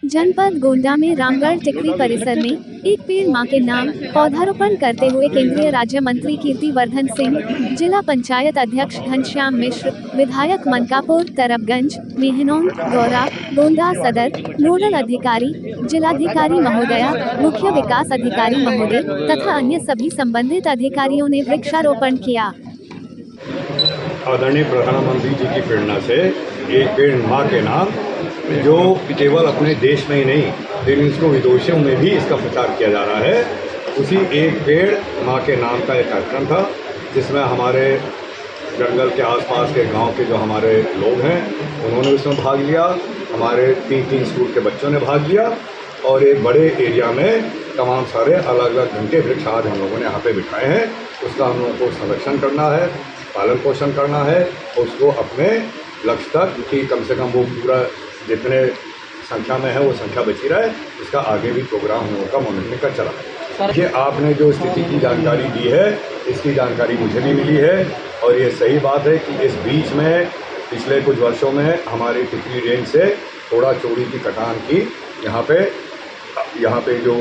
जनपद गोंडा में रामगढ़ टिकरी परिसर में एक पेड़ मां के नाम पौधारोपण करते हुए केंद्रीय राज्य मंत्री कीर्तिवर्धन सिंह, जिला पंचायत अध्यक्ष घनश्याम मिश्र, विधायक मनकापुर तरबगंज, मेहनौन, गौरा, गोंडा सदर, नोडल अधिकारी, जिलाधिकारी महोदया, मुख्य विकास अधिकारी महोदय तथा अन्य सभी संबंधित अधिकारियों ने वृक्षारोपण किया। आदरणीय प्रधानमंत्री जी की प्रेरणा से एक पेड़ मां के नाम, जो केवल अपने देश में ही नहीं लेकिन इसको विदेशों में भी इसका प्रचार किया जा रहा है, उसी एक पेड़ मां के नाम का एक कार्यक्रम था जिसमें हमारे जंगल के आसपास के गांव के जो हमारे लोग हैं उन्होंने उसमें भाग लिया, हमारे 3-3 स्कूल के बच्चों ने भाग लिया और एक बड़े एरिया में तमाम सारे अलग अलग ढंग के वृक्ष आज हम लोगों ने यहाँ पे बिठाए हैं। उसका हम लोगों को संरक्षण करना है, पालन पोषण करना है, उसको अपने लक्ष्य तक कि कम से कम वो पूरा जितने संख्या में है वो संख्या बची रहे, इसका आगे भी प्रोग्राम हम लोगों का मॉनिटरिंग का चला है। ये आपने जो स्थिति की जानकारी दी है, इसकी जानकारी मुझे भी मिली है और ये सही बात है कि इस बीच में पिछले कुछ वर्षों में हमारी टिकरी रेंज से थोड़ा चोरी की कटान की यहाँ पे जो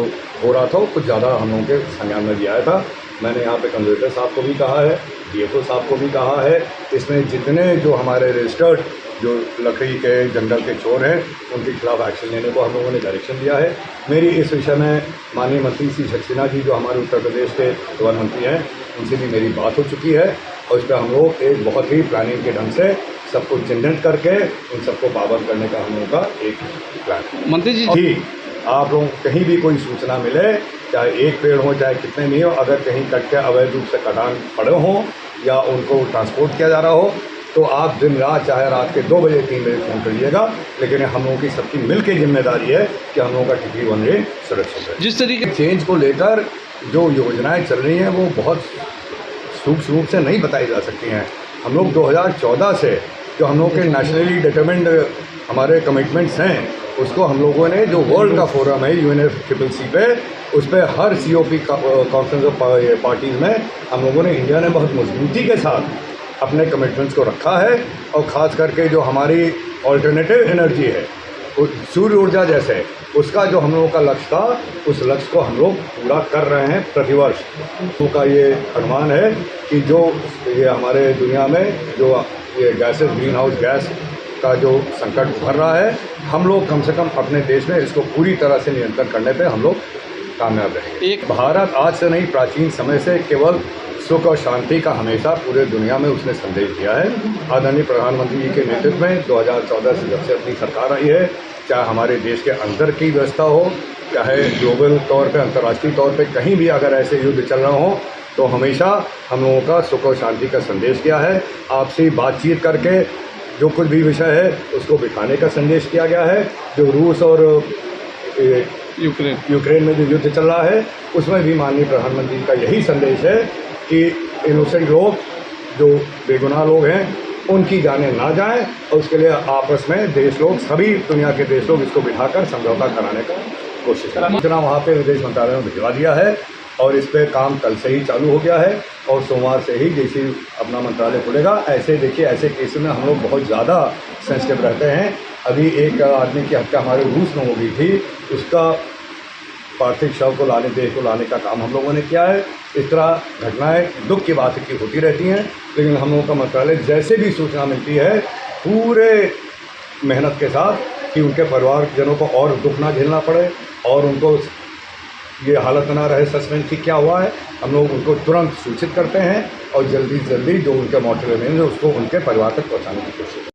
हो रहा था वो कुछ ज़्यादा हम लोगों के संज्ञान में भी आया था। मैंने यहाँ पे कंजर्वेटर साहब को भी कहा है, DFO साहब को भी कहा है, इसमें जितने जो हमारे रजिस्टर्ड जो लकड़ी के जंगल के चोर हैं उनके खिलाफ एक्शन लेने को हम लोगों ने डायरेक्शन दिया है। मेरी इस विषय में माननीय मंत्री श्री सक्सेना जी जो हमारे उत्तर प्रदेश के प्रधानमंत्री हैं उनसे भी मेरी बात हो चुकी है और इस पर हम लोग एक बहुत ही प्लानिंग के ढंग से सबको चिन्हित करके उन सबको पाबंद करने का हम लोगों का एक प्लान। मंत्री जी आप लोग कहीं भी कोई सूचना मिले, चाहे एक पेड़ हो चाहे कितने नहीं हो, अगर कहीं कट के अवैध रूप से कटान पड़े हों या उनको ट्रांसपोर्ट किया जा रहा हो तो आप दिन रात चाहे रात के 2 बजे 3 बजे फ़ोन करिएगा, लेकिन हम लोगों की सबकी मिल के जिम्मेदारी है कि हम लोगों का टिकरी वन रेंज सुरक्षित है। जिस तरीके चेंज को लेकर जो योजनाएं चल रही हैं वो बहुत सूक्ष्म रूप से नहीं बताई जा सकती हैं। हम लोग 2014 से जो हम लोग के नेशनली डिटरमिन्ड हमारे कमिटमेंट्स हैं उसको हम लोगों ने जो वर्ल्ड का फोरम है UNFCCC पे, उस पर हर COP कॉन्फ्रेंस ऑफ पार्टीज़ में हम लोगों ने इंडिया ने बहुत मजबूती के साथ अपने कमिटमेंट्स को रखा है और ख़ास करके जो हमारी ऑल्टरनेटिव एनर्जी है सूर्य ऊर्जा जैसे उसका जो हम लोगों का लक्ष्य था उस लक्ष्य को हम लोग पूरा कर रहे हैं प्रतिवर्ष। उनका ये अनुमान है कि जो ये हमारे दुनिया में जो ये गैसेस ग्रीन हाउस गैस का जो संकट उभर रहा है, हम लोग कम से कम अपने देश में इसको पूरी तरह से नियंत्रण करने पे हम लोग कामयाब रहेंगे। एक भारत आज से नहीं प्राचीन समय से केवल सुख और शांति का हमेशा पूरे दुनिया में उसने संदेश दिया है। आदरणीय प्रधानमंत्री जी के नेतृत्व में 2014 से जब से अपनी सरकार आई है, चाहे हमारे देश के अंदर की व्यवस्था हो चाहे ग्लोबल तौर पे अंतर्राष्ट्रीय तौर पे कहीं भी अगर ऐसे युद्ध चल रहा हो तो हमेशा हम लोगों का सुख और शांति का संदेश किया है। आपसी बातचीत करके जो कुछ भी विषय है उसको बिठाने का संदेश किया गया है। जो रूस और यूक्रेन में जो युद्ध चल रहा है उसमें भी माननीय प्रधानमंत्री का यही संदेश है कि इनोसेंट लोग जो बेगुनाह लोग हैं उनकी जानें ना जाएं और उसके लिए आपस में देश लोग सभी दुनिया के देश लोग इसको बिठाकर समझौता कराने का कोशिश करें। सूचना वहाँ पे विदेश मंत्रालय ने भिजवा दिया है और इस पर काम कल से ही चालू हो गया है और सोमवार से ही जैसे अपना मंत्रालय खुलेगा। ऐसे देखिए ऐसे केस में हम लोग बहुत ज़्यादा सेंसिटिव रहते हैं। अभी एक आदमी की हत्या हमारे रूस में हो गई थी, उसका पार्थिव शव को लाने देश को लाने का काम हम लोगों ने किया है। इस तरह घटनाएं दुख की बात की होती रहती हैं, लेकिन हम लोगों का मंत्रालय जैसे भी सूचना मिलती है पूरे मेहनत के साथ कि उनके परिवारजनों को और दुख ना झेलना पड़े और उनको ये हालत ना रहे सस्पेंस की क्या हुआ है, हम लोग उनको तुरंत सूचित करते हैं और जल्दी से जल्दी जो उनके मॉर्टल रिमेन्स है उसको उनके परिवार तक पहुँचाने की कोशिश